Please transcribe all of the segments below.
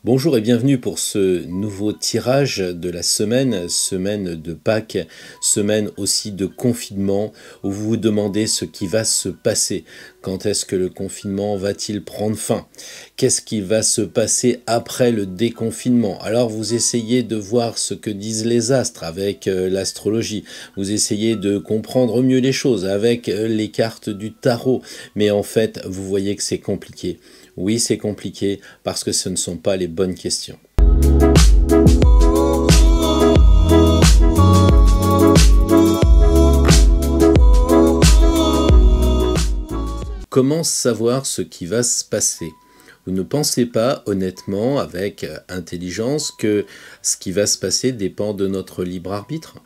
Bonjour et bienvenue pour ce nouveau tirage de la semaine, semaine de Pâques, semaine aussi de confinement, où vous vous demandez ce qui va se passer. Quand est-ce que le confinement va-t-il prendre fin? Qu'est-ce qui va se passer après le déconfinement? Alors vous essayez de voir ce que disent les astres avec l'astrologie, vous essayez de comprendre mieux les choses avec les cartes du tarot, mais en fait vous voyez que c'est compliqué. Oui, c'est compliqué parce que ce ne sont pas les bonnes questions. Comment savoir ce qui va se passer? Vous ne pensez pas honnêtement, avec intelligence, que ce qui va se passer dépend de notre libre arbitre?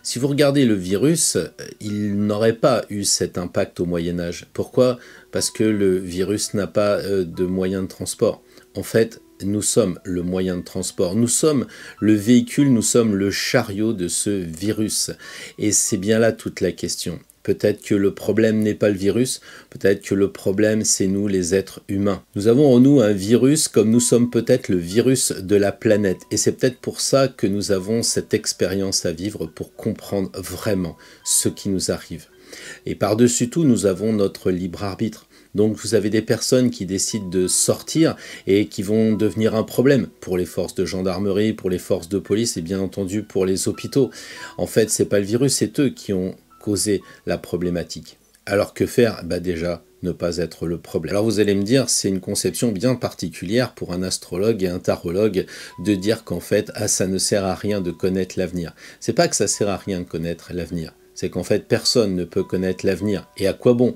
Si vous regardez le virus, il n'aurait pas eu cet impact au Moyen-Âge. Pourquoi? Parce que le virus n'a pas de moyen de transport. En fait, nous sommes le moyen de transport, nous sommes le véhicule, nous sommes le chariot de ce virus. Et c'est bien là toute la question. Peut-être que le problème n'est pas le virus, peut-être que le problème c'est nous les êtres humains. Nous avons en nous un virus comme nous sommes peut-être le virus de la planète. Et c'est peut-être pour ça que nous avons cette expérience à vivre pour comprendre vraiment ce qui nous arrive. Et par-dessus tout, nous avons notre libre arbitre. Donc vous avez des personnes qui décident de sortir et qui vont devenir un problème pour les forces de gendarmerie, pour les forces de police et bien entendu pour les hôpitaux. En fait, c'est pas le virus, c'est eux qui ont causer la problématique. Alors que faire? Déjà, ne pas être le problème. Alors vous allez me dire, c'est une conception bien particulière pour un astrologue et un tarologue de dire qu'en fait, ça ne sert à rien de connaître l'avenir. C'est pas que ça sert à rien de connaître l'avenir, c'est qu'en fait, personne ne peut connaître l'avenir. Et à quoi bon?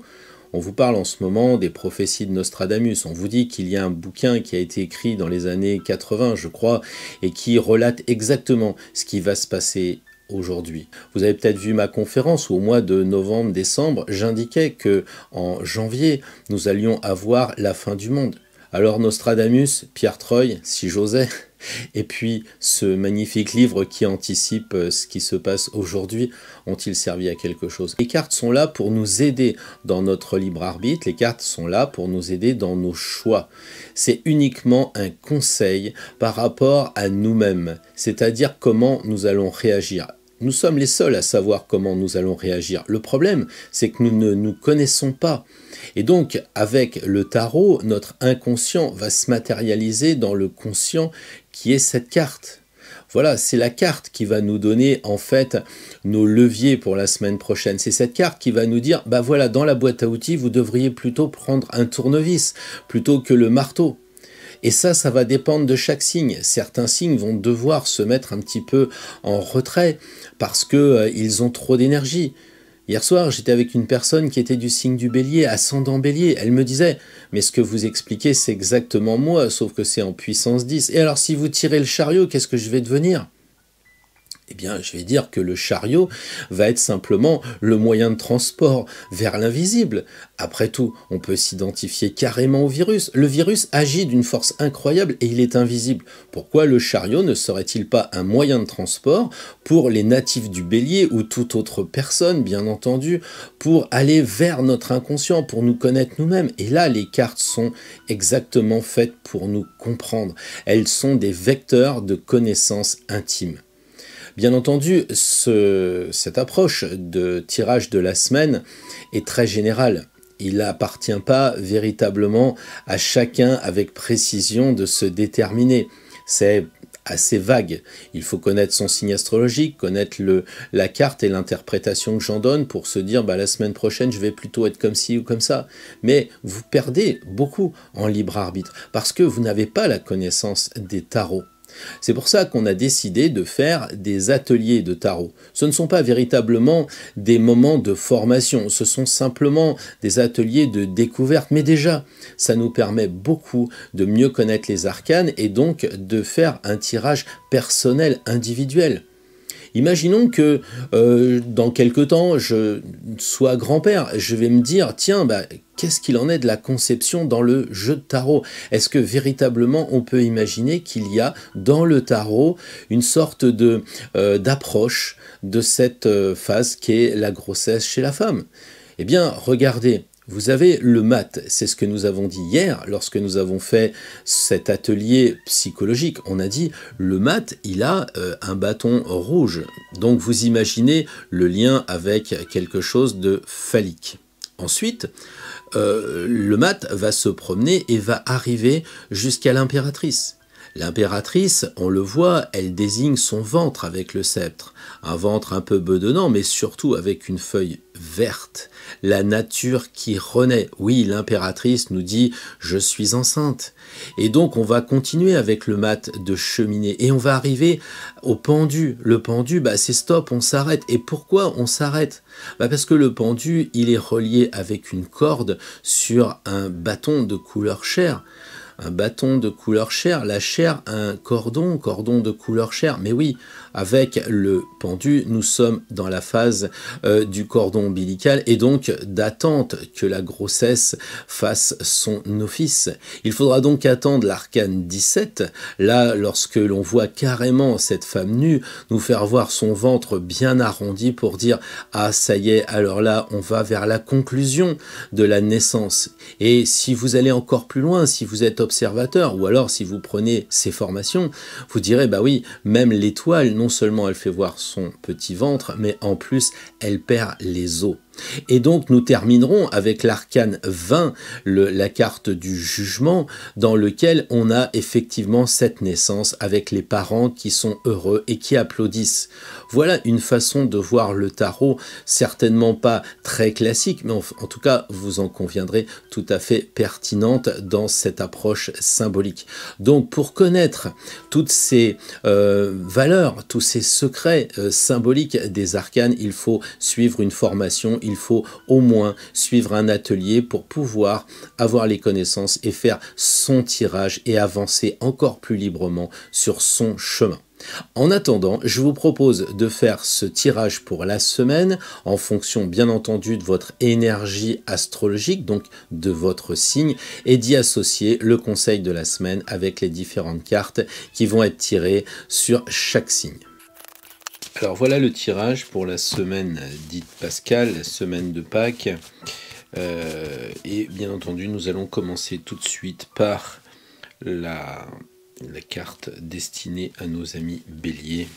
On vous parle en ce moment des prophéties de Nostradamus. On vous dit qu'il y a un bouquin qui a été écrit dans les années 80, je crois, et qui relate exactement ce qui va se passer aujourd'hui. Vous avez peut-être vu ma conférence où au mois de novembre-décembre, j'indiquais que en janvier, nous allions avoir la fin du monde. Alors Nostradamus, Pierre Troy, si j'osais, et puis ce magnifique livre qui anticipe ce qui se passe aujourd'hui, ont-ils servi à quelque chose? Les cartes sont là pour nous aider dans notre libre arbitre, les cartes sont là pour nous aider dans nos choix. C'est uniquement un conseil par rapport à nous-mêmes, c'est-à-dire comment nous allons réagir. Nous sommes les seuls à savoir comment nous allons réagir. Le problème, c'est que nous ne nous connaissons pas. Et donc, avec le tarot, notre inconscient va se matérialiser dans le conscient qui est cette carte. Voilà, c'est la carte qui va nous donner en fait nos leviers pour la semaine prochaine. C'est cette carte qui va nous dire, voilà, dans la boîte à outils, vous devriez plutôt prendre un tournevis plutôt que le marteau. Et ça va dépendre de chaque signe. Certains signes vont devoir se mettre un petit peu en retrait parce qu'ils ont trop d'énergie. Hier soir, j'étais avec une personne qui était du signe du bélier, ascendant bélier. Elle me disait, mais ce que vous expliquez, c'est exactement moi, sauf que c'est en puissance 10. Et alors, si vous tirez le chariot, qu'est-ce que je vais devenir ? Eh bien, je vais dire que le chariot va être simplement le moyen de transport vers l'invisible. Après tout, on peut s'identifier carrément au virus. Le virus agit d'une force incroyable et il est invisible. Pourquoi le chariot ne serait-il pas un moyen de transport pour les natifs du bélier ou toute autre personne, bien entendu, pour aller vers notre inconscient, pour nous connaître nous-mêmes? Et là, les cartes sont exactement faites pour nous comprendre. Elles sont des vecteurs de connaissances intimes. Bien entendu, cette approche de tirage de la semaine est très générale. Il n'appartient pas véritablement à chacun avec précision de se déterminer. C'est assez vague. Il faut connaître son signe astrologique, connaître la carte et l'interprétation que j'en donne pour se dire la semaine prochaine je vais plutôt être comme ci ou comme ça. Mais vous perdez beaucoup en libre arbitre parce que vous n'avez pas la connaissance des tarots. C'est pour ça qu'on a décidé de faire des ateliers de tarot. Ce ne sont pas véritablement des moments de formation, ce sont simplement des ateliers de découverte. Mais déjà, ça nous permet beaucoup de mieux connaître les arcanes et donc de faire un tirage personnel, individuel. Imaginons que dans quelque temps, je sois grand-père. Je vais me dire, tiens, qu'est-ce qu'il en est de la conception dans le jeu de tarot? Est-ce que véritablement on peut imaginer qu'il y a dans le tarot une sorte d'approche de cette phase qu'est la grossesse chez la femme? Eh bien, regardez. Vous avez le mat, c'est ce que nous avons dit hier lorsque nous avons fait cet atelier psychologique. On a dit le mat, il a un bâton rouge. Donc vous imaginez le lien avec quelque chose de phallique. Ensuite, le mat va se promener et va arriver jusqu'à l'impératrice. L'impératrice, on le voit, elle désigne son ventre avec le sceptre. Un ventre un peu bedonnant, mais surtout avec une feuille verte. La nature qui renaît. Oui, l'impératrice nous dit « je suis enceinte ». Et donc, on va continuer avec le mat de cheminée. Et on va arriver au pendu. Le pendu, c'est stop, on s'arrête. Et pourquoi on s'arrête? Parce que le pendu, il est relié avec une corde sur un bâton de couleur chair. Un bâton de couleur chair, la chair, un cordon de couleur chair. Mais oui, avec le pendu, nous sommes dans la phase du cordon ombilical et donc d'attente que la grossesse fasse son office. Il faudra donc attendre l'arcane 17, là, lorsque l'on voit carrément cette femme nue, nous faire voir son ventre bien arrondi pour dire « Ah, ça y est, alors là, on va vers la conclusion de la naissance. » Et si vous allez encore plus loin, si vous êtes observateur, ou alors si vous prenez ces formations, vous direz « Bah oui, même l'étoile, non seulement elle fait voir son petit ventre, mais en plus, elle perd les os. » Et donc nous terminerons avec l'arcane 20, la carte du jugement, dans lequel on a effectivement cette naissance avec les parents qui sont heureux et qui applaudissent. Voilà une façon de voir le tarot, certainement pas très classique, mais en tout cas, vous en conviendrez, tout à fait pertinente dans cette approche symbolique. Donc pour connaître toutes ces valeurs, tous ces secrets symboliques des arcanes, il faut suivre une formation, il faut au moins suivre un atelier pour pouvoir avoir les connaissances et faire son tirage et avancer encore plus librement sur son chemin. En attendant, je vous propose de faire ce tirage pour la semaine en fonction bien entendu de votre énergie astrologique, donc de votre signe, et d'y associer le conseil de la semaine avec les différentes cartes qui vont être tirées sur chaque signe. Alors voilà le tirage pour la semaine dite Pascal, la semaine de Pâques. Et bien entendu, nous allons commencer tout de suite par la carte destinée à nos amis béliers,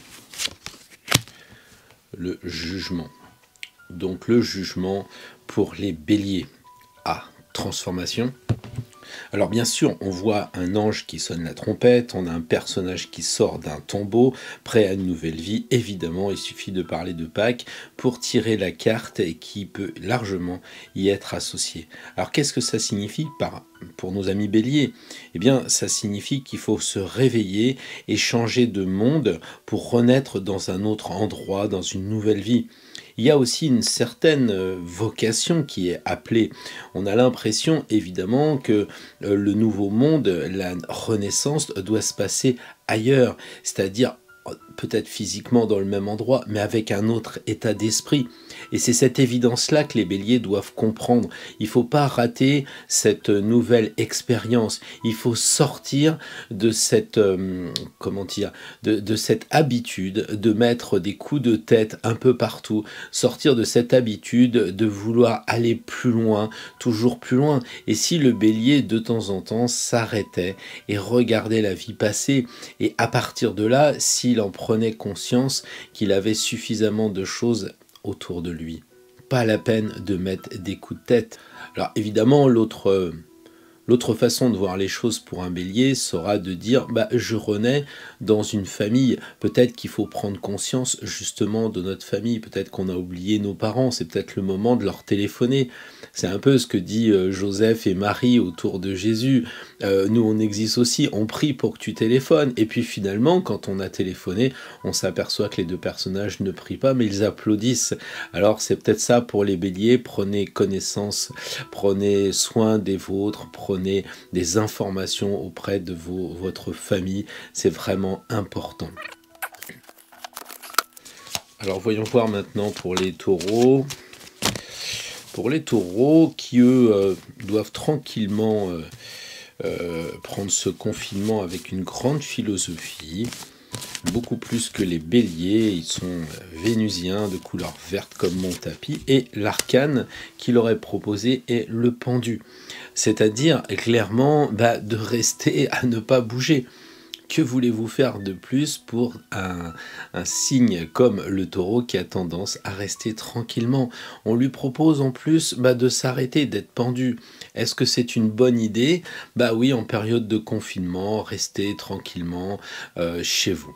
le jugement. Donc le jugement pour les béliers. Ah, transformation. Alors bien sûr, on voit un ange qui sonne la trompette, on a un personnage qui sort d'un tombeau, prêt à une nouvelle vie. Évidemment, il suffit de parler de Pâques pour tirer la carte et qui peut largement y être associée. Alors qu'est-ce que ça signifie pour nos amis béliers? Eh bien, ça signifie qu'il faut se réveiller et changer de monde pour renaître dans un autre endroit, dans une nouvelle vie. Il y a aussi une certaine vocation qui est appelée. On a l'impression, évidemment, que le nouveau monde, la renaissance, doit se passer ailleurs, c'est-à-dire peut-être physiquement dans le même endroit, mais avec un autre état d'esprit. Et c'est cette évidence-là que les béliers doivent comprendre. Il ne faut pas rater cette nouvelle expérience. Il faut sortir de cette, de cette habitude de mettre des coups de tête un peu partout, sortir de cette habitude de vouloir aller plus loin, toujours plus loin. Et si le bélier, de temps en temps, s'arrêtait et regardait la vie passer, et à partir de là, s'il en prenait conscience qu'il avait suffisamment de choses autour de lui. Pas la peine de mettre des coups de tête. Alors évidemment, l'autre façon de voir les choses pour un bélier sera de dire je renais dans une famille. Peut-être qu'il faut prendre conscience justement de notre famille. Peut-être qu'on a oublié nos parents. C'est peut-être le moment de leur téléphoner. C'est un peu ce que dit Joseph et Marie autour de Jésus. Nous, on existe aussi. On prie pour que tu téléphones. Et puis finalement, quand on a téléphoné, on s'aperçoit que les deux personnages ne prient pas, mais ils applaudissent. Alors c'est peut-être ça pour les béliers. Prenez connaissance, prenez soin des vôtres, prenez des informations auprès de votre famille, c'est vraiment important. Alors voyons voir maintenant pour les taureaux. Pour les taureaux qui, eux, doivent tranquillement prendre ce confinement avec une grande philosophie. beaucoup plus que les béliers, ils sont vénusiens de couleur verte comme mon tapis, et l'arcane qu'il aurait proposé est le pendu, c'est-à-dire clairement de rester à ne pas bouger. Que voulez-vous faire de plus pour un signe comme le taureau qui a tendance à rester tranquillement? On lui propose en plus de s'arrêter, d'être pendu. Est-ce que c'est une bonne idée? Oui, en période de confinement, restez tranquillement chez vous.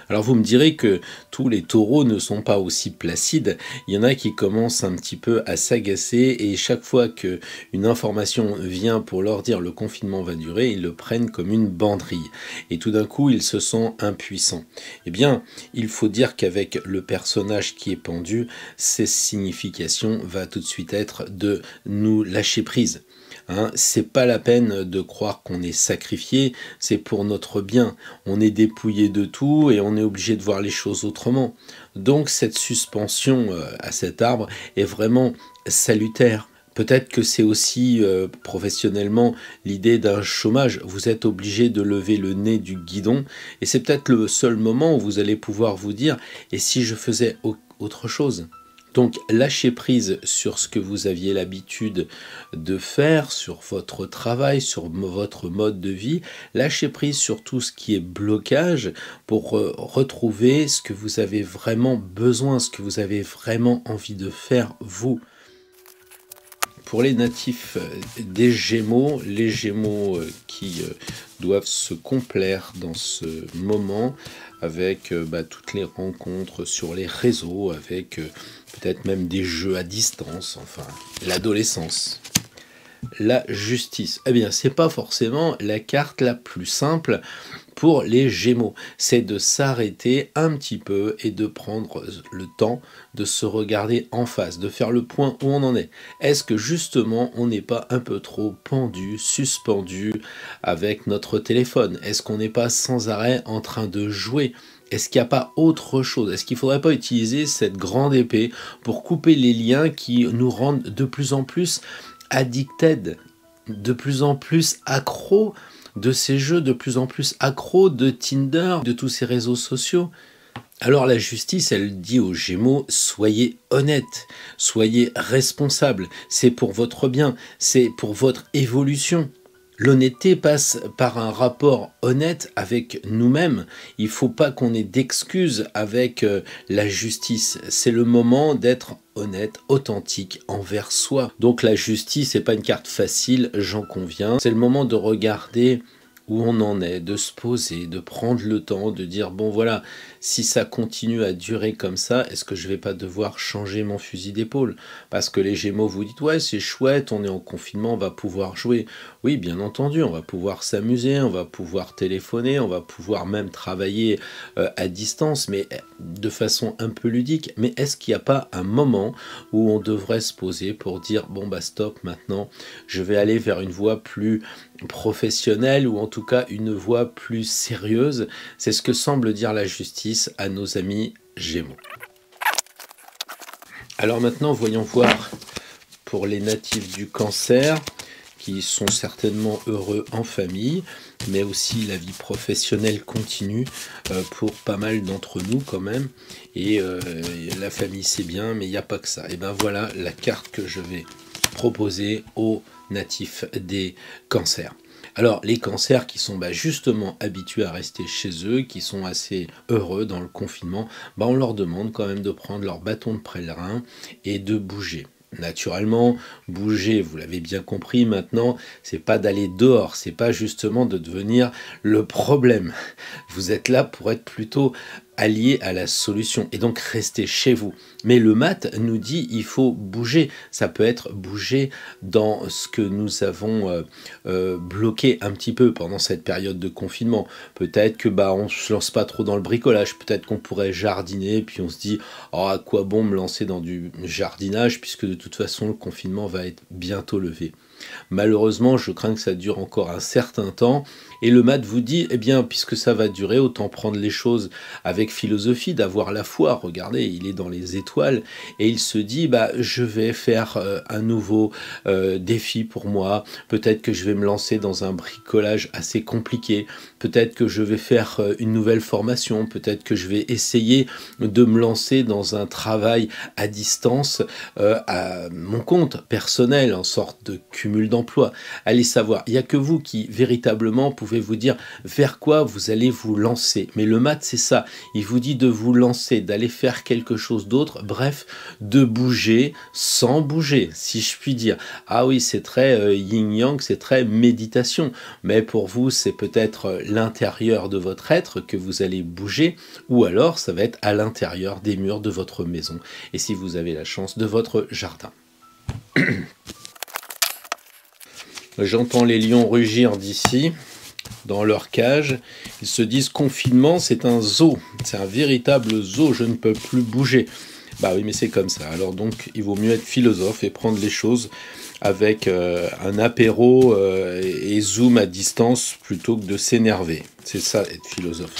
Alors vous me direz que tous les taureaux ne sont pas aussi placides, il y en a qui commencent un petit peu à s'agacer et chaque fois qu'une information vient pour leur dire le confinement va durer, ils le prennent comme une banderille et tout d'un coup ils se sentent impuissants. Eh bien, il faut dire qu'avec le personnage qui est pendu, cette signification va tout de suite être de nous lâcher prise. C'est pas la peine de croire qu'on est sacrifié, c'est pour notre bien. On est dépouillé de tout et on est obligé de voir les choses autrement. Donc cette suspension à cet arbre est vraiment salutaire. Peut-être que c'est aussi professionnellement l'idée d'un chômage. Vous êtes obligé de lever le nez du guidon et c'est peut-être le seul moment où vous allez pouvoir vous dire « et si je faisais autre chose ?» Donc lâchez prise sur ce que vous aviez l'habitude de faire, sur votre travail, sur votre mode de vie. Lâchez prise sur tout ce qui est blocage pour retrouver ce que vous avez vraiment besoin, ce que vous avez vraiment envie de faire vous. Pour les natifs des Gémeaux, les Gémeaux qui doivent se complaire dans ce moment avec toutes les rencontres sur les réseaux, avec peut-être même des jeux à distance, enfin l'adolescence. La justice, eh bien c'est pas forcément la carte la plus simple pour les Gémeaux, c'est de s'arrêter un petit peu et de prendre le temps de se regarder en face, de faire le point où on en est. Est-ce que justement on n'est pas un peu trop pendu, suspendu avec notre téléphone? Est-ce qu'on n'est pas sans arrêt en train de jouer? Est-ce qu'il n'y a pas autre chose? Est-ce qu'il ne faudrait pas utiliser cette grande épée pour couper les liens qui nous rendent de plus en plus addicted, de plus en plus accros de ces jeux, de plus en plus accros de Tinder, de tous ces réseaux sociaux? Alors la justice, elle dit aux Gémeaux, soyez honnêtes, soyez responsables, c'est pour votre bien, c'est pour votre évolution. L'honnêteté passe par un rapport honnête avec nous-mêmes. Il ne faut pas qu'on ait d'excuses avec la justice. C'est le moment d'être honnête, authentique envers soi. Donc la justice n'est pas une carte facile, j'en conviens. C'est le moment de regarder où on en est, de se poser, de prendre le temps, de dire bon voilà, si ça continue à durer comme ça, est-ce que je vais pas devoir changer mon fusil d'épaule? Parce que les Gémeaux vous dites ouais c'est chouette, on est en confinement, on va pouvoir jouer. Oui bien entendu, on va pouvoir s'amuser, on va pouvoir téléphoner, on va pouvoir même travailler à distance, mais de façon un peu ludique. Mais est-ce qu'il n'y a pas un moment où on devrait se poser pour dire bon stop maintenant, je vais aller vers une voie plus professionnelle ou en tout cas une voie plus sérieuse? C'est ce que semble dire la justice à nos amis Gémeaux. Alors maintenant voyons voir pour les natifs du Cancer qui sont certainement heureux en famille, mais aussi la vie professionnelle continue pour pas mal d'entre nous quand même, et la famille c'est bien, mais il n'y a pas que ça. Et ben voilà la carte que je vais proposer aux natifs des Cancers. Alors les cancers qui sont justement habitués à rester chez eux, qui sont assez heureux dans le confinement, on leur demande quand même de prendre leur bâton de pèlerin et de bouger. Naturellement, bouger, vous l'avez bien compris maintenant, c'est pas d'aller dehors, c'est pas justement de devenir le problème. Vous êtes là pour être plutôt allié à la solution et donc rester chez vous. Mais le mat nous dit il faut bouger. Ça peut être bouger dans ce que nous avons bloqué un petit peu pendant cette période de confinement. Peut-être que on se lance pas trop dans le bricolage. Peut-être qu'on pourrait jardiner puis on se dit oh, à quoi bon me lancer dans du jardinage puisque de toute façon le confinement va être bientôt levé. Malheureusement, je crains que ça dure encore un certain temps Et le mat vous dit, eh bien, puisque ça va durer, autant prendre les choses avec philosophie, d'avoir la foi. Regardez, il est dans les étoiles et il se dit, bah, je vais faire un nouveau défi pour moi. Peut-être que je vais me lancer dans un bricolage assez compliqué. Peut-être que je vais faire une nouvelle formation. Peut-être que je vais essayer de me lancer dans un travail à distance à mon compte personnel, en sorte de cumul d'emploi. Allez savoir, il n'y a que vous qui véritablement pouvez vous dire vers quoi vous allez vous lancer. Mais le mat, c'est ça. Il vous dit de vous lancer, d'aller faire quelque chose d'autre, bref, de bouger sans bouger, si je puis dire. Ah oui, c'est très yin-yang, c'est très méditation. Mais pour vous, c'est peut-être l'intérieur de votre être que vous allez bouger, ou alors ça va être à l'intérieur des murs de votre maison. Et si vous avez la chance, de votre jardin. J'entends les lions rugir d'ici, dans leur cage. Ils se disent confinement, c'est un zoo, c'est un véritable zoo, je ne peux plus bouger. Bah oui, mais c'est comme ça. Alors donc, il vaut mieux être philosophe et prendre les choses avec un apéro et zoom à distance plutôt que de s'énerver. C'est ça, être philosophe.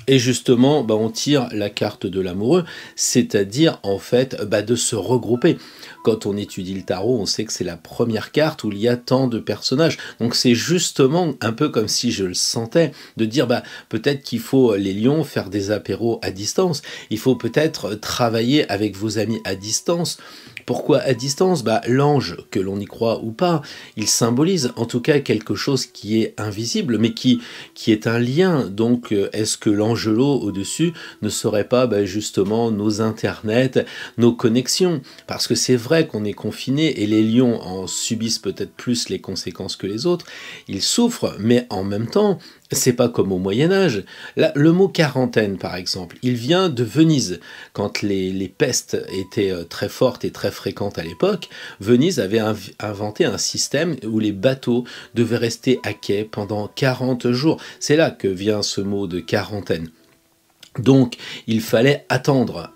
Et justement, bah, on tire la carte de l'amoureux, c'est-à-dire en fait de se regrouper. Quand on étudie le tarot, on sait que c'est la première carte où il y a tant de personnages. Donc c'est justement un peu comme si je le sentais, de dire peut-être qu'il faut, les lions, faire des apéros à distance. Il faut peut-être travailler avec vos amis à distance. Pourquoi à distance? L'ange, que l'on y croit ou pas, il symbolise en tout cas quelque chose qui est invisible, mais qui est un lien. Donc est-ce que l'angelo au-dessus ne serait pas justement nos internets, nos connexions? Parce que c'est vrai qu'on est confiné et les lions en subissent peut-être plus les conséquences que les autres. Ils souffrent, mais en même temps, c'est pas comme au Moyen-Âge. Là, le mot quarantaine, par exemple, il vient de Venise. Quand les pestes étaient très fortes et très fréquentes à l'époque, Venise avait inventé un système où les bateaux devaient rester à quai pendant 40 jours. C'est là que vient ce mot de quarantaine. Donc, il fallait attendre.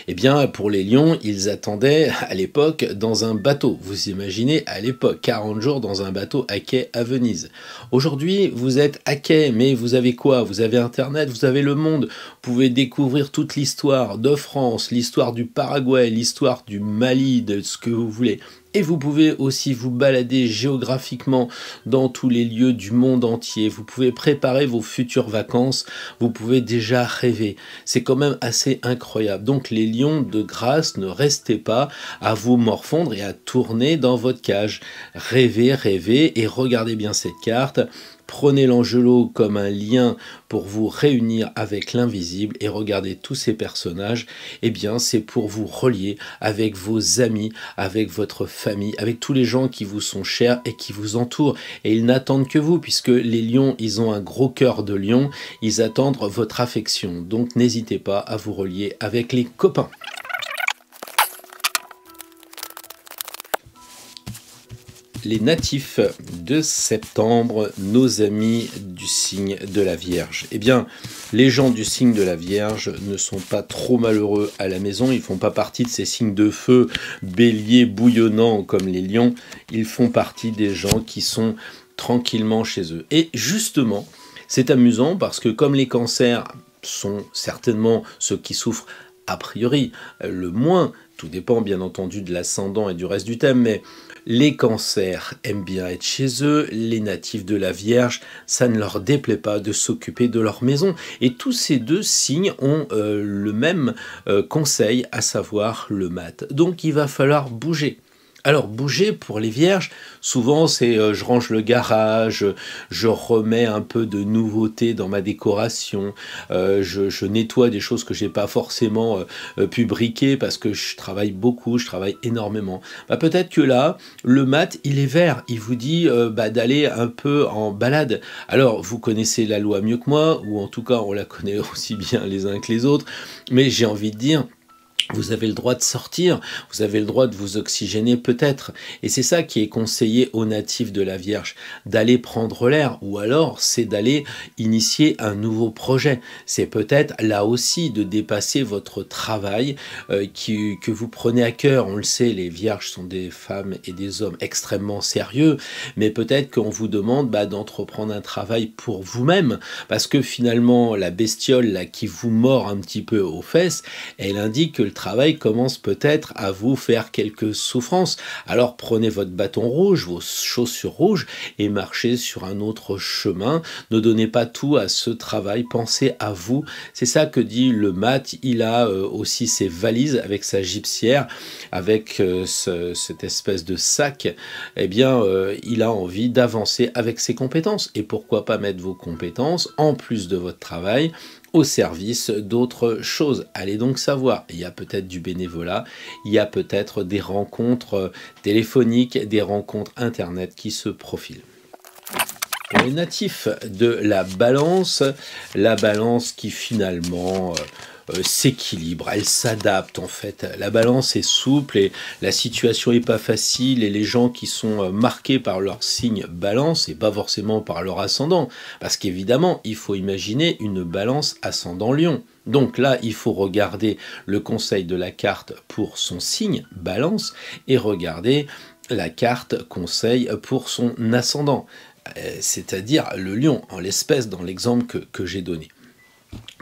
Eh bien, pour les lions, ils attendaient à l'époque dans un bateau. Vous imaginez, à l'époque, 40 jours dans un bateau à quai à Venise. Aujourd'hui, vous êtes à quai, mais vous avez quoi? Vous avez Internet, vous avez le monde. Vous pouvez découvrir toute l'histoire de France, l'histoire du Paraguay, l'histoire du Mali, de ce que vous voulez. Et vous pouvez aussi vous balader géographiquement dans tous les lieux du monde entier. Vous pouvez préparer vos futures vacances. Vous pouvez déjà rêver. C'est quand même assez incroyable. Donc les lions, de grâce, ne restez pas à vous morfondre et à tourner dans votre cage. Rêvez et regardez bien cette carte. Prenez l'Angelo comme un lien pour vous réunir avec l'invisible et regardez tous ces personnages. Eh bien, c'est pour vous relier avec vos amis, avec votre famille, avec tous les gens qui vous sont chers et qui vous entourent. Et ils n'attendent que vous, puisque les lions, ils ont un gros cœur de lion. Ils attendent votre affection. Donc, n'hésitez pas à vous relier avec les copains. Les natifs de septembre, nos amis du signe de la Vierge. Eh bien, les gens du signe de la Vierge ne sont pas trop malheureux à la maison. Ils ne font pas partie de ces signes de feu, béliers bouillonnants comme les lions. Ils font partie des gens qui sont tranquillement chez eux. Et justement, c'est amusant parce que comme les cancers sont certainement ceux qui souffrent a priori le moins, tout dépend bien entendu de l'ascendant et du reste du thème, mais les cancers aiment bien être chez eux, les natifs de la Vierge, ça ne leur déplaît pas de s'occuper de leur maison. Et tous ces deux signes ont le même conseil, à savoir le mat. Donc il va falloir bouger. Alors, bouger pour les vierges, souvent c'est je range le garage, je remets un peu de nouveauté dans ma décoration, je nettoie des choses que j'ai pas forcément pu briquer parce que je travaille beaucoup, je travaille énormément. Peut-être que là, le mat, il est vert, il vous dit d'aller un peu en balade. Alors, vous connaissez la loi mieux que moi, ou en tout cas on la connaît aussi bien les uns que les autres, mais j'ai envie de dire, Vous avez le droit de sortir, vous avez le droit de vous oxygéner peut-être. Et c'est ça qui est conseillé aux natifs de la Vierge, d'aller prendre l'air, ou alors c'est d'aller initier un nouveau projet. C'est peut-être là aussi de dépasser votre travail que vous prenez à cœur. On le sait, les Vierges sont des femmes et des hommes extrêmement sérieux, mais peut-être qu'on vous demande d'entreprendre un travail pour vous-même, parce que finalement la bestiole là, qui vous mord un petit peu aux fesses, elle indique que le travail commence peut-être à vous faire quelques souffrances. Alors prenez votre bâton rouge, vos chaussures rouges et marchez sur un autre chemin. Ne donnez pas tout à ce travail, pensez à vous. C'est ça que dit le mat. Il a aussi ses valises avec sa gibecière, avec cette espèce de sac. Eh bien, il a envie d'avancer avec ses compétences. Et pourquoi pas mettre vos compétences, en plus de votre travail, au service d'autres choses. Allez donc savoir, il y a peut-être du bénévolat, il y a peut-être des rencontres téléphoniques, des rencontres internet qui se profilent. Pour les natifs de la balance qui finalement s'équilibre, elle s'adapte en fait. La balance est souple et la situation est pas facile et les gens qui sont marqués par leur signe balance et pas forcément par leur ascendant, parce qu'évidemment il faut imaginer une balance ascendant lion. Donc là il faut regarder le conseil de la carte pour son signe balance et regarder la carte conseil pour son ascendant, c'est-à-dire le lion en l'espèce dans l'exemple que j'ai donné.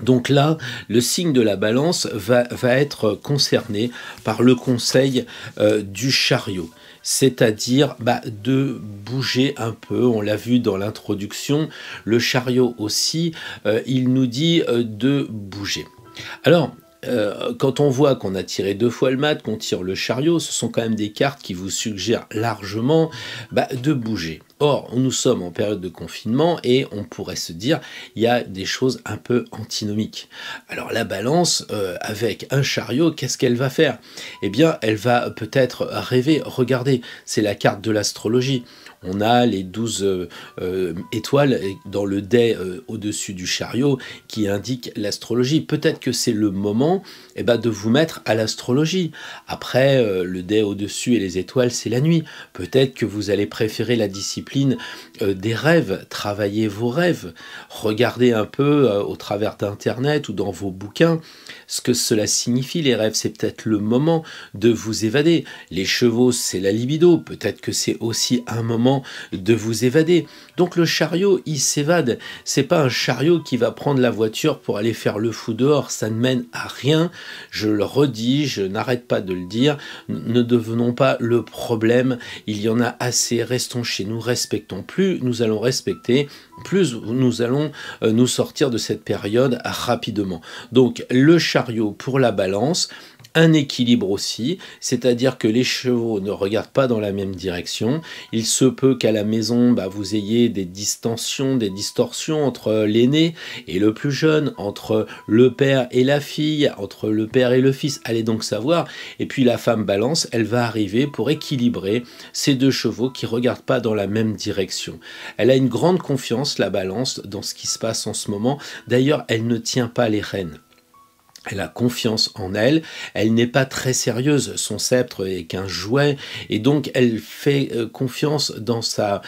Donc là, le signe de la balance va être concerné par le conseil du chariot, c'est-à-dire de bouger un peu. On l'a vu dans l'introduction, le chariot aussi, il nous dit de bouger. Alors, quand on voit qu'on a tiré 2 fois le mat, qu'on tire le chariot, ce sont quand même des cartes qui vous suggèrent largement de bouger. Or, nous sommes en période de confinement et on pourrait se dire il y a des choses un peu antinomiques. Alors la balance, avec un chariot, qu'est-ce qu'elle va faire? Eh bien, elle va peut-être rêver. Regardez, c'est la carte de l'astrologie. On a les 12 étoiles dans le dais au-dessus du chariot qui indiquent l'astrologie. Peut-être que c'est le moment de vous mettre à l'astrologie. Après, le dais au-dessus et les étoiles, c'est la nuit. Peut-être que vous allez préférer la discipline des rêves, travaillez vos rêves, regardez un peu au travers d'internet ou dans vos bouquins ce que cela signifie les rêves. C'est peut-être le moment de vous évader. Les chevaux, c'est la libido, peut-être que c'est aussi un moment de vous évader. Donc le chariot, il s'évade. C'est pas un chariot qui va prendre la voiture pour aller faire le fou dehors, ça ne mène à rien. Je le redis, je n'arrête pas de le dire, ne devenons pas le problème, il y en a assez, restons chez nous, respectons. Plus nous allons respecter, plus nous allons nous sortir de cette période rapidement. Donc le chariot pour la balance, un équilibre aussi, c'est-à-dire que les chevaux ne regardent pas dans la même direction. Il se peut qu'à la maison, vous ayez des distensions, des distorsions entre l'aîné et le plus jeune, entre le père et la fille, entre le père et le fils. Allez donc savoir. Et puis la femme balance, elle va arriver pour équilibrer ces 2 chevaux qui ne regardent pas dans la même direction. Elle a une grande confiance, la balance, dans ce qui se passe en ce moment. D'ailleurs, elle ne tient pas les rênes. Elle a confiance en elle, elle n'est pas très sérieuse, son sceptre est qu'un jouet, et donc elle fait confiance dans sa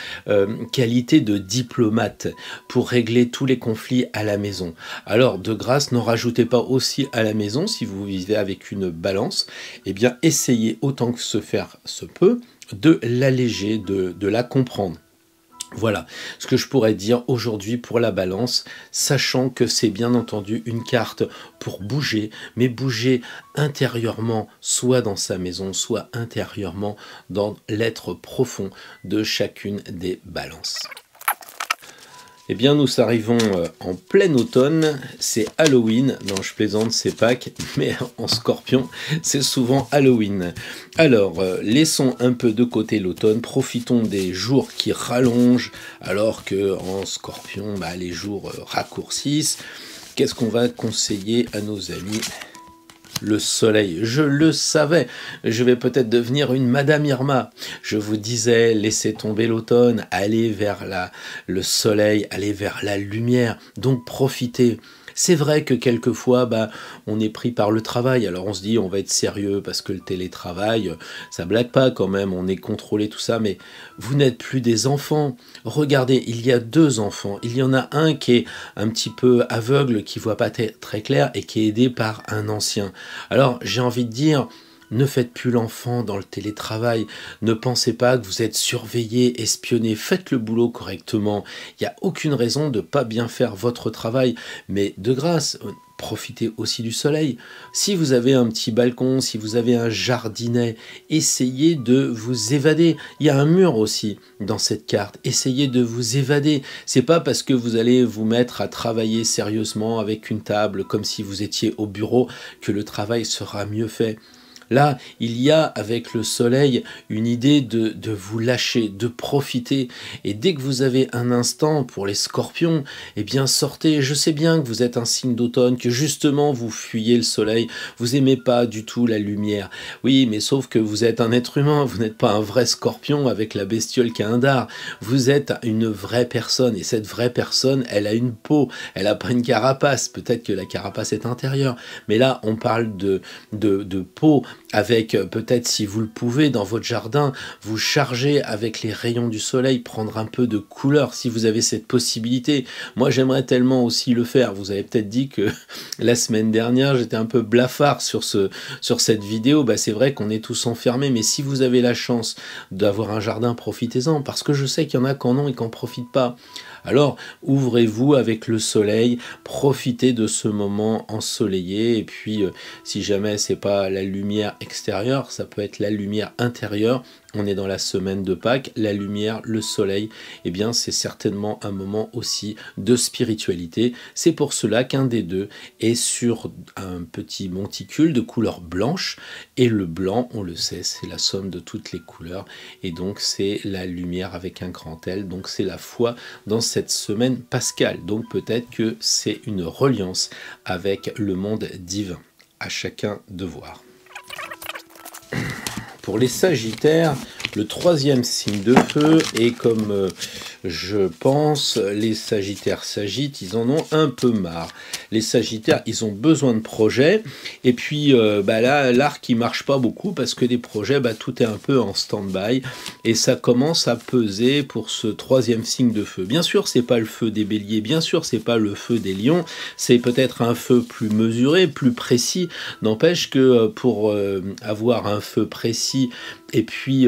qualité de diplomate pour régler tous les conflits à la maison. Alors de grâce, n'en rajoutez pas aussi à la maison, si vous vivez avec une balance, eh bien essayez autant que se faire se peut de l'alléger, de la comprendre. Voilà ce que je pourrais dire aujourd'hui pour la balance, sachant que c'est bien entendu une carte pour bouger, mais bouger intérieurement, soit dans sa maison, soit intérieurement dans l'être profond de chacune des balances. Eh bien, nous arrivons en plein automne, c'est Halloween. Non, je plaisante, c'est Pâques, mais en Scorpion, c'est souvent Halloween. Alors, laissons un peu de côté l'automne, profitons des jours qui rallongent, alors que en Scorpion, les jours raccourcissent. Qu'est-ce qu'on va conseiller à nos amis ? Le soleil, je le savais, je vais peut-être devenir une Madame Irma. Je vous disais, laissez tomber l'automne, allez vers le soleil, allez vers la lumière. Donc profitez, C'est vrai que quelquefois, on est pris par le travail, alors on se dit on va être sérieux parce que le télétravail, ça blague pas quand même, on est contrôlé, tout ça, mais vous n'êtes plus des enfants. Regardez, il y a 2 enfants, il y en a un qui est un petit peu aveugle, qui voit pas très clair et qui est aidé par un ancien. Alors j'ai envie de dire, ne faites plus l'enfant dans le télétravail. Ne pensez pas que vous êtes surveillé, espionné. Faites le boulot correctement. Il n'y a aucune raison de ne pas bien faire votre travail. Mais de grâce, profitez aussi du soleil. Si vous avez un petit balcon, si vous avez un jardinet, essayez de vous évader. Il y a un mur aussi dans cette carte. Essayez de vous évader. C'est pas parce que vous allez vous mettre à travailler sérieusement avec une table, comme si vous étiez au bureau, que le travail sera mieux fait. Là, il y a avec le soleil une idée de vous lâcher, de profiter. Et dès que vous avez un instant pour les scorpions, eh bien sortez. Je sais bien que vous êtes un signe d'automne, que justement vous fuyez le soleil, vous aimez pas du tout la lumière. Oui, mais sauf que vous êtes un être humain, vous n'êtes pas un vrai scorpion avec la bestiole qui a un dard. Vous êtes une vraie personne et cette vraie personne, elle a une peau, elle n'a pas une carapace. Peut-être que la carapace est intérieure, mais là on parle de peau. Avec peut-être, si vous le pouvez, dans votre jardin, vous charger avec les rayons du soleil, prendre un peu de couleur si vous avez cette possibilité. Moi, j'aimerais tellement aussi le faire. Vous avez peut-être dit que la semaine dernière, j'étais un peu blafard sur cette vidéo. C'est vrai qu'on est tous enfermés, mais si vous avez la chance d'avoir un jardin, profitez-en, parce que je sais qu'il y en a qui en ont et qui n'en profitent pas. Alors, ouvrez-vous avec le soleil, profitez de ce moment ensoleillé, et puis si jamais c'est pas la lumière extérieure, ça peut être la lumière intérieure. On est dans la semaine de Pâques, la lumière, le soleil, eh bien c'est certainement un moment aussi de spiritualité. C'est pour cela qu'un des deux est sur un petit monticule de couleur blanche, et le blanc, on le sait, c'est la somme de toutes les couleurs, et donc c'est la lumière avec un grand L, donc c'est la foi dans cette semaine pascale. Donc peut-être que c'est une reliance avec le monde divin. À chacun de voir. Pour les Sagittaires, le 3e signe de feu, et comme je pense, les Sagittaires s'agitent, ils en ont un peu marre. Les Sagittaires, ils ont besoin de projets, et puis là, l'arc il marche pas beaucoup, parce que les projets, tout est un peu en stand-by, et ça commence à peser pour ce 3e signe de feu. Bien sûr, c'est pas le feu des Béliers, bien sûr, c'est pas le feu des Lions, c'est peut-être un feu plus mesuré, plus précis. N'empêche que pour avoir un feu précis, et puis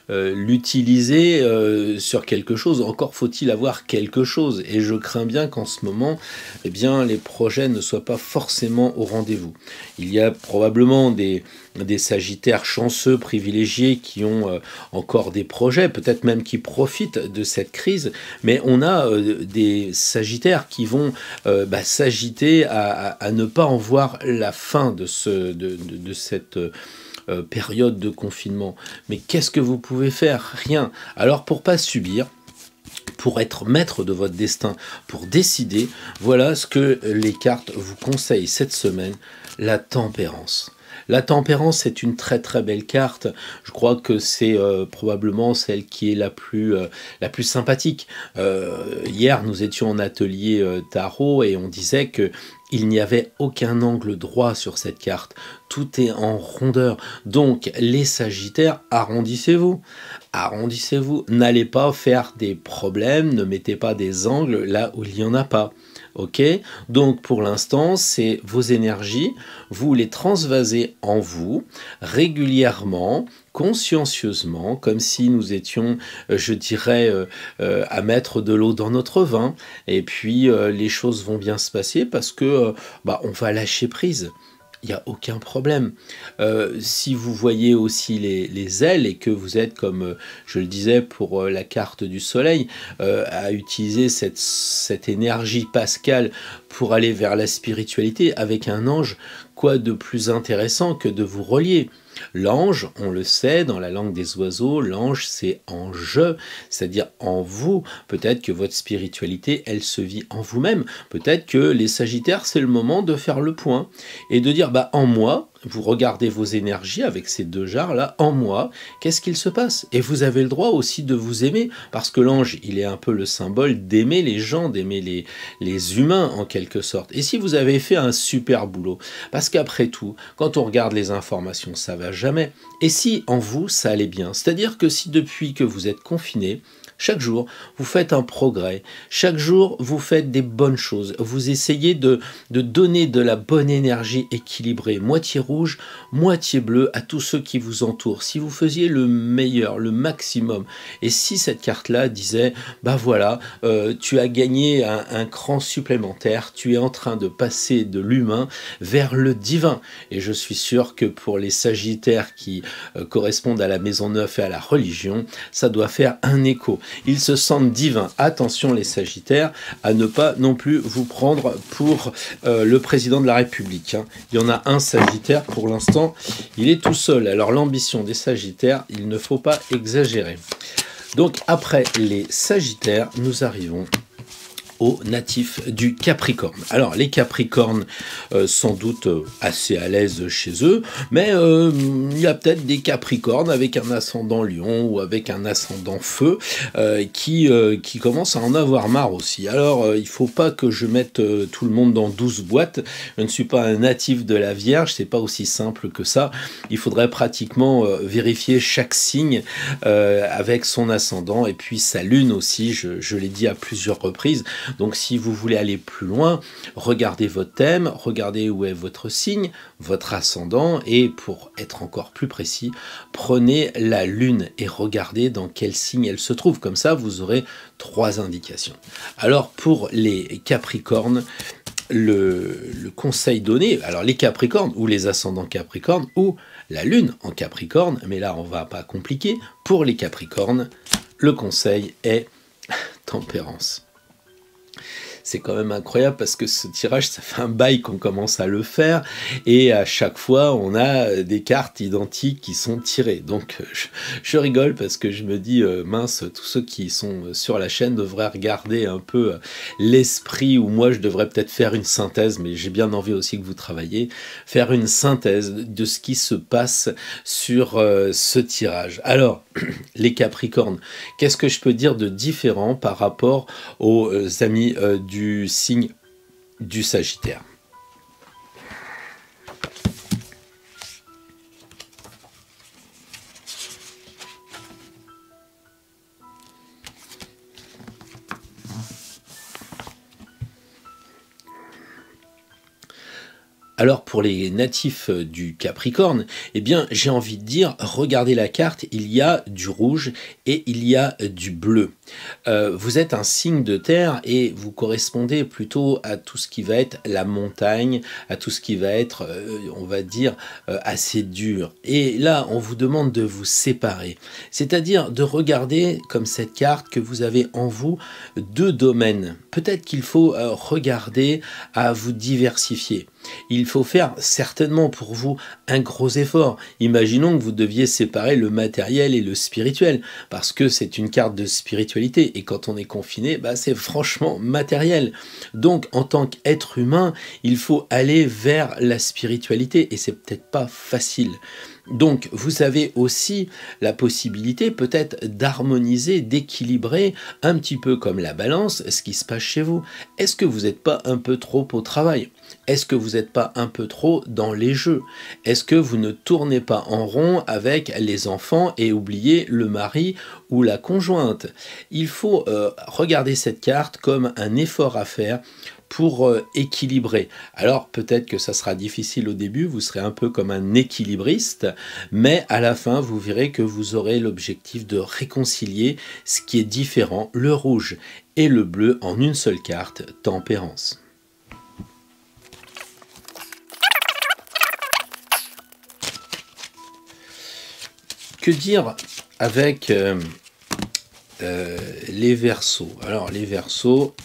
l'utiliser sur quelque chose, encore faut-il avoir quelque chose, et je crains bien qu'en ce moment, eh bien, les projets ne soient pas forcément au rendez-vous. Il y a probablement des Sagittaires chanceux, privilégiés, qui ont encore des projets, peut-être même qui profitent de cette crise, mais on a des Sagittaires qui vont s'agiter à ne pas en voir la fin de cette période de confinement. Mais qu'est-ce que vous pouvez faire? Rien. Alors pour pas subir, pour être maître de votre destin, pour décider, voilà ce que les cartes vous conseillent cette semaine: la tempérance. La tempérance est une très très belle carte. Je crois que c'est probablement celle qui est la plus sympathique. Hier, nous étions en atelier tarot et on disait que il n'y avait aucun angle droit sur cette carte. Tout est en rondeur. Donc, les Sagittaires, arrondissez-vous. Arrondissez-vous. N'allez pas faire des problèmes, ne mettez pas des angles là où il n'y en a pas. Ok, donc pour l'instant, c'est vos énergies, vous les transvasez en vous régulièrement, consciencieusement, comme si nous étions, je dirais, à mettre de l'eau dans notre vin, et puis les choses vont bien se passer parce que on va lâcher prise. Il n'y a aucun problème. Si vous voyez aussi les ailes et que vous êtes, comme je le disais pour la carte du soleil, à utiliser cette énergie pascale pour aller vers la spiritualité avec un ange, quoi de plus intéressant que de vous relier? L'ange, on le sait, dans la langue des oiseaux, l'ange c'est en je, c'est-à-dire en vous. Peut-être que votre spiritualité, elle se vit en vous-même. Peut-être que les Sagittaires, c'est le moment de faire le point et de dire, en moi, vous regardez vos énergies avec ces 2 jarres-là en moi, qu'est-ce qu'il se passe? Et vous avez le droit aussi de vous aimer, parce que l'ange, il est un peu le symbole d'aimer les gens, d'aimer les humains en quelque sorte. Et si vous avez fait un super boulot, parce qu'après tout, quand on regarde les informations, ça va jamais. Et si en vous, ça allait bien, c'est-à-dire que si depuis que vous êtes confiné, chaque jour, vous faites un progrès. Chaque jour, vous faites des bonnes choses. Vous essayez de donner de la bonne énergie équilibrée, moitié rouge, moitié bleu à tous ceux qui vous entourent. Si vous faisiez le meilleur, le maximum, et si cette carte-là disait, bah voilà, tu as gagné un cran supplémentaire, tu es en train de passer de l'humain vers le divin. Et je suis sûr que pour les Sagittaires qui correspondent à la maison 9 et à la religion, ça doit faire un écho. Ils se sentent divins. Attention les Sagittaires à ne pas non plus vous prendre pour le président de la République. Hein. Il y en a un Sagittaire pour l'instant, il est tout seul. Alors l'ambition des Sagittaires, il ne faut pas exagérer. Donc après les Sagittaires, nous arrivons aux natifs du Capricorne. Alors les Capricornes, sans doute assez à l'aise chez eux, mais il y a peut-être des Capricornes avec un ascendant Lion ou avec un ascendant Feu qui commencent à en avoir marre aussi. Alors il faut pas que je mette tout le monde dans 12 boîtes. Je ne suis pas un natif de la Vierge, c'est pas aussi simple que ça. Il faudrait pratiquement vérifier chaque signe avec son ascendant et puis sa lune aussi, je l'ai dit à plusieurs reprises. Donc si vous voulez aller plus loin, regardez votre thème, regardez où est votre signe, votre ascendant, et pour être encore plus précis, prenez la lune et regardez dans quel signe elle se trouve. Comme ça, vous aurez 3 indications. Alors pour les Capricornes, le conseil donné, alors les Capricornes ou les ascendants Capricornes ou la lune en Capricorne, mais là on va pas compliquer, pour les Capricornes, le conseil est tempérance. C'est quand même incroyable parce que ce tirage, ça fait un bail qu'on commence à le faire et à chaque fois, on a des cartes identiques qui sont tirées. Donc, je rigole parce que je me dis, mince, tous ceux qui sont sur la chaîne devraient regarder un peu l'esprit, ou moi, je devrais peut-être faire une synthèse, mais j'ai bien envie aussi que vous travailliez, faire une synthèse de ce qui se passe sur ce tirage. Alors, les Capricornes, qu'est-ce que je peux dire de différent par rapport aux amis du signe du Sagittaire? Alors pour les natifs du Capricorne, eh bien j'ai envie de dire, regardez la carte, il y a du rouge et il y a du bleu. Vous êtes un signe de terre et vous correspondez plutôt à tout ce qui va être la montagne, à tout ce qui va être, on va dire, assez dur. Et là, on vous demande de vous séparer, c'est-à-dire de regarder comme cette carte que vous avez en vous 2 domaines. Peut-être qu'il faut regarder à vous diversifier. Il faut faire certainement pour vous un gros effort. Imaginons que vous deviez séparer le matériel et le spirituel, parce que c'est une carte de spiritualité, et quand on est confiné, bah, c'est franchement matériel. Donc en tant qu'être humain, il faut aller vers la spiritualité, et c'est peut-être pas facile. Donc vous avez aussi la possibilité peut-être d'harmoniser, d'équilibrer un petit peu comme la balance ce qui se passe chez vous. Est-ce que vous n'êtes pas un peu trop au travail? Est-ce que vous n'êtes pas un peu trop dans les jeux? Est-ce que vous ne tournez pas en rond avec les enfants et oubliez le mari ou la conjointe? Il faut regarder cette carte comme un effort à faire pour équilibrer. Alors peut-être que ça sera difficile au début, vous serez un peu comme un équilibriste, mais à la fin vous verrez que vous aurez l'objectif de réconcilier ce qui est différent, le rouge et le bleu en une seule carte, tempérance. Que dire avec les Verseaux? Alors les Verseaux,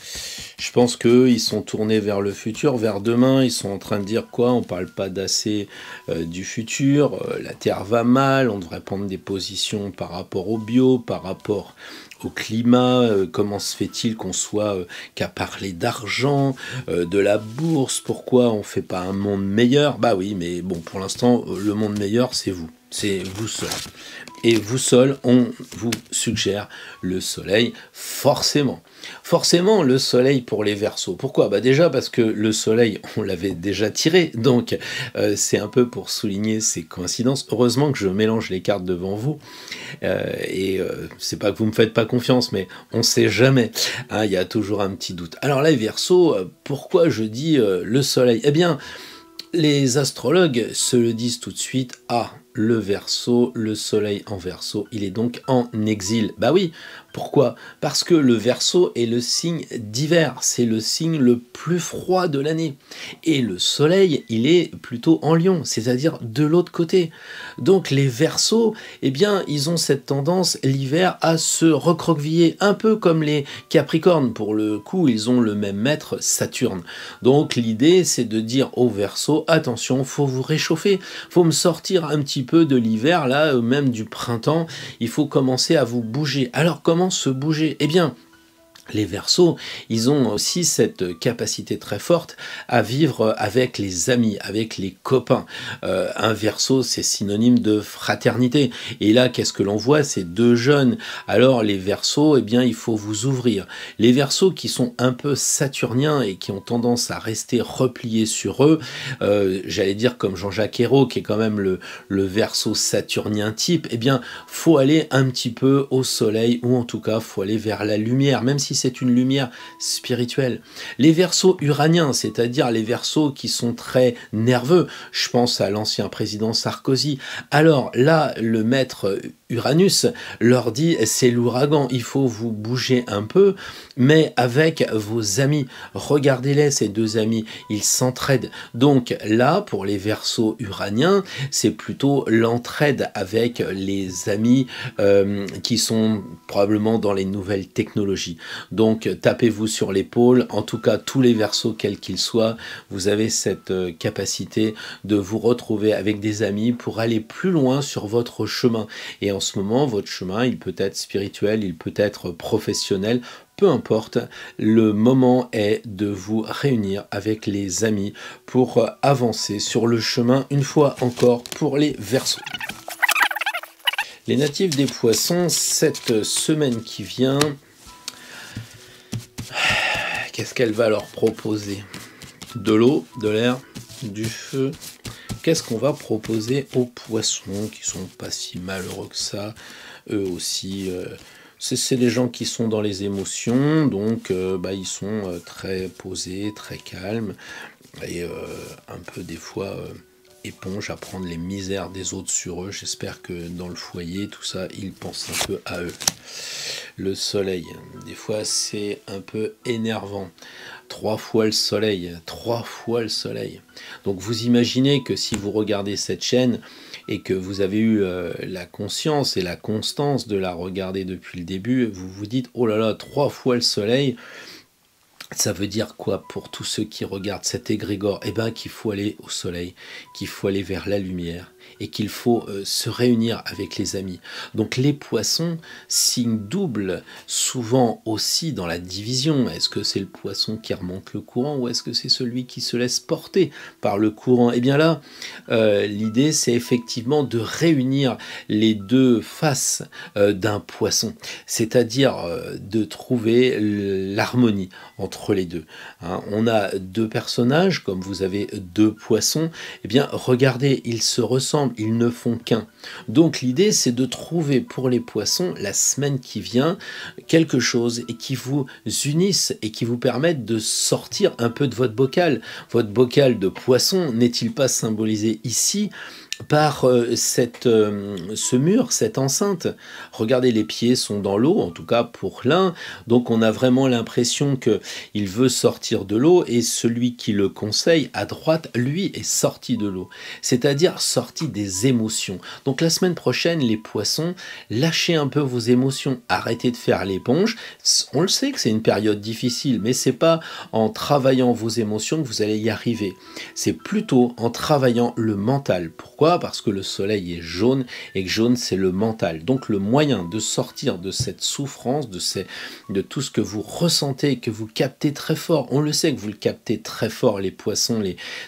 je pense qu'ils sont tournés vers le futur, vers demain. Ils sont en train de dire quoi? On parle pas d'assez du futur. La Terre va mal. On devrait prendre des positions par rapport au bio, par rapport au climat, comment se fait-il qu'on soit qu'à parler d'argent, de la bourse, pourquoi on ne fait pas un monde meilleur? Bah oui, mais bon, pour l'instant, le monde meilleur, c'est vous seul. Et vous seul, on vous suggère le soleil, forcément. Forcément, le soleil pour les Verseaux. Pourquoi? Bah déjà parce que le soleil, on l'avait déjà tiré, donc c'est un peu pour souligner ces coïncidences. Heureusement que je mélange les cartes devant vous, c'est pas que vous me faites pas confiance, mais on sait jamais, hein, il y a toujours un petit doute. Alors là, les Verseaux, pourquoi je dis le soleil? Eh bien, les astrologues se le disent tout de suite, le Verseau, le soleil en Verseau, il est donc en exil. Bah oui, pourquoi? Parce que le Verseau est le signe d'hiver, c'est le signe le plus froid de l'année. Et le soleil, il est plutôt en Lion, c'est-à-dire de l'autre côté. Donc les Verseaux, eh bien, ils ont cette tendance l'hiver à se recroqueviller, un peu comme les Capricornes. Pour le coup, ils ont le même maître, Saturne. Donc l'idée, c'est de dire aux Verseaux, attention, faut vous réchauffer, faut me sortir un petit peu de l'hiver, là, même du printemps, il faut commencer à vous bouger. Alors comment se bouger? Eh bien, les Verseaux, ils ont aussi cette capacité très forte à vivre avec les amis, avec les copains. Un Verseau, c'est synonyme de fraternité. Et là, qu'est-ce que l'on voit? C'est deux jeunes. Alors, les Verseaux, eh bien, il faut vous ouvrir. Les Verseaux qui sont un peu saturniens et qui ont tendance à rester repliés sur eux, j'allais dire comme Jean-Jacques Ayrault, qui est quand même le Verseau saturnien type, eh bien, faut aller un petit peu au soleil, ou en tout cas, faut aller vers la lumière, même si c'est une lumière spirituelle. Les Verseaux uraniens, c'est-à-dire les Verseaux qui sont très nerveux, je pense à l'ancien président Sarkozy, alors là, le maître Uranus leur dit c'est l'ouragan, il faut vous bouger un peu, mais avec vos amis. Regardez-les, ces deux amis, ils s'entraident. Donc là, pour les Verseaux uraniens, c'est plutôt l'entraide avec les amis qui sont probablement dans les nouvelles technologies. Donc tapez-vous sur l'épaule, en tout cas tous les Verseaux, quels qu'ils soient, vous avez cette capacité de vous retrouver avec des amis pour aller plus loin sur votre chemin. Et en ce moment, votre chemin, il peut être spirituel, il peut être professionnel, peu importe, le moment est de vous réunir avec les amis pour avancer sur le chemin, une fois encore, pour les Verseaux. Les natifs des Poissons, cette semaine qui vient, qu'est-ce qu'elle va leur proposer? De l'eau, de l'air, du feu. Qu'est-ce qu'on va proposer aux poissons qui sont pas si malheureux que ça? Eux aussi, c'est des gens qui sont dans les émotions, donc ils sont très posés, très calmes, et un peu des fois éponge à prendre les misères des autres sur eux. J'espère que dans le foyer, tout ça, ils pensent un peu à eux. Le soleil, des fois c'est un peu énervant. 3 fois le soleil, 3 fois le soleil. Donc vous imaginez que si vous regardez cette chaîne et que vous avez eu la conscience et la constance de la regarder depuis le début, vous vous dites, oh là là, 3 fois le soleil, ça veut dire quoi pour tous ceux qui regardent cet égrégore? Eh bien qu'il faut aller au soleil, qu'il faut aller vers la lumière et qu'il faut se réunir avec les amis. Donc les poissons, signe double, souvent aussi dans la division. Est-ce que c'est le poisson qui remonte le courant ou est-ce que c'est celui qui se laisse porter par le courant? Eh bien là, l'idée c'est effectivement de réunir les deux faces d'un poisson, c'est-à-dire de trouver l'harmonie entre les deux. Hein. On a deux personnages, comme vous avez deux poissons, eh bien regardez, ils se ressemblent, ils ne font qu'un. Donc l'idée c'est de trouver pour les poissons, la semaine qui vient, quelque chose et qui vous unisse et qui vous permette de sortir un peu de votre bocal. Votre bocal de poisson n'est-il pas symbolisé ici par ce mur, cette enceinte? Regardez, les pieds sont dans l'eau, en tout cas pour l'un, donc on a vraiment l'impression qu'il veut sortir de l'eau et celui qui le conseille à droite, lui, est sorti de l'eau, c'est-à-dire sorti des émotions. Donc la semaine prochaine, les poissons, lâchez un peu vos émotions, arrêtez de faire l'éponge. On le sait que c'est une période difficile, mais c'est pas en travaillant vos émotions que vous allez y arriver, c'est plutôt en travaillant le mental. Pourquoi? Pourquoi? Parce que le soleil est jaune et que jaune c'est le mental. Donc le moyen de sortir de cette souffrance, de tout ce que vous ressentez, que vous captez très fort, on le sait que vous le captez très fort, les poissons,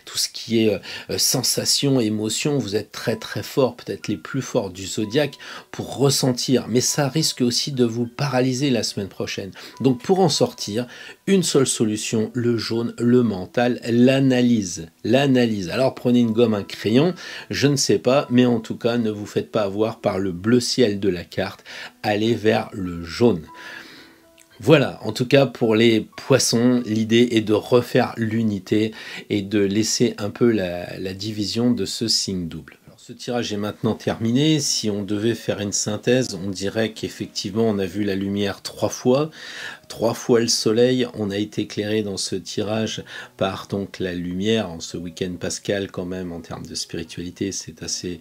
tout ce qui est sensation, émotion, vous êtes très très fort, peut-être les plus forts du zodiaque pour ressentir, mais ça risque aussi de vous paralyser la semaine prochaine. Donc pour en sortir, une seule solution, le jaune, le mental, l'analyse. Alors prenez une gomme, un crayon, je ne sais pas, mais en tout cas ne vous faites pas avoir par le bleu ciel de la carte, allez vers le jaune. Voilà, en tout cas pour les poissons, l'idée est de refaire l'unité et de laisser un peu la division de ce signe double. Alors, ce tirage est maintenant terminé. Si on devait faire une synthèse, on dirait qu'effectivement on a vu la lumière 3 fois. 3 fois le soleil, on a été éclairé dans ce tirage par donc la lumière, en ce week-end pascal quand même en termes de spiritualité, c'est assez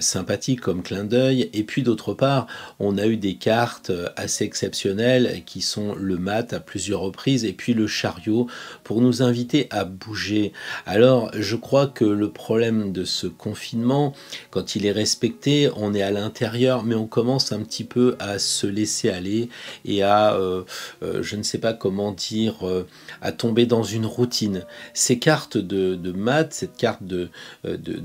sympathique comme clin d'œil. Et puis d'autre part, on a eu des cartes assez exceptionnelles qui sont le mat à plusieurs reprises et puis le chariot pour nous inviter à bouger. Alors je crois que le problème de ce confinement, quand il est respecté, on est à l'intérieur mais on commence un petit peu à se laisser aller et à je ne sais pas comment dire, à tomber dans une routine. Ces cartes de maths, cette carte de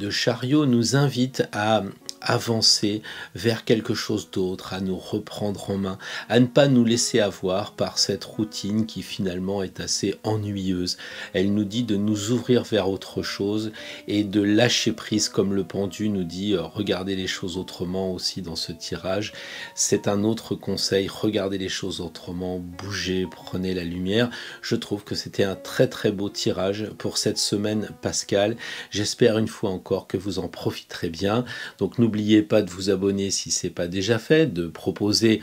chariot nous invite à avancer vers quelque chose d'autre, à nous reprendre en main, à ne pas nous laisser avoir par cette routine qui finalement est assez ennuyeuse. Elle nous dit de nous ouvrir vers autre chose et de lâcher prise comme le pendu nous dit regardez les choses autrement aussi dans ce tirage. C'est un autre conseil, regardez les choses autrement, bougez, prenez la lumière. Je trouve que c'était un très très beau tirage pour cette semaine pascale. J'espère une fois encore que vous en profiterez bien. Donc n'oubliez pas de vous abonner si ce n'est pas déjà fait, de proposer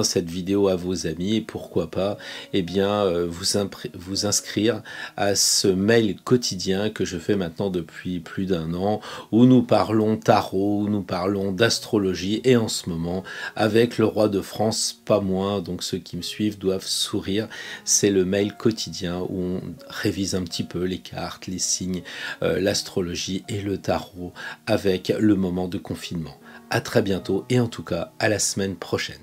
cette vidéo à vos amis et pourquoi pas vous inscrire à ce mail quotidien que je fais maintenant depuis plus d'1 an où nous parlons tarot, où nous parlons d'astrologie et en ce moment avec le roi de France, pas moins, donc ceux qui me suivent doivent sourire. C'est le mail quotidien où on révise un petit peu les cartes, les signes, l'astrologie et le tarot avec le moment de confinement. À très bientôt et en tout cas à la semaine prochaine.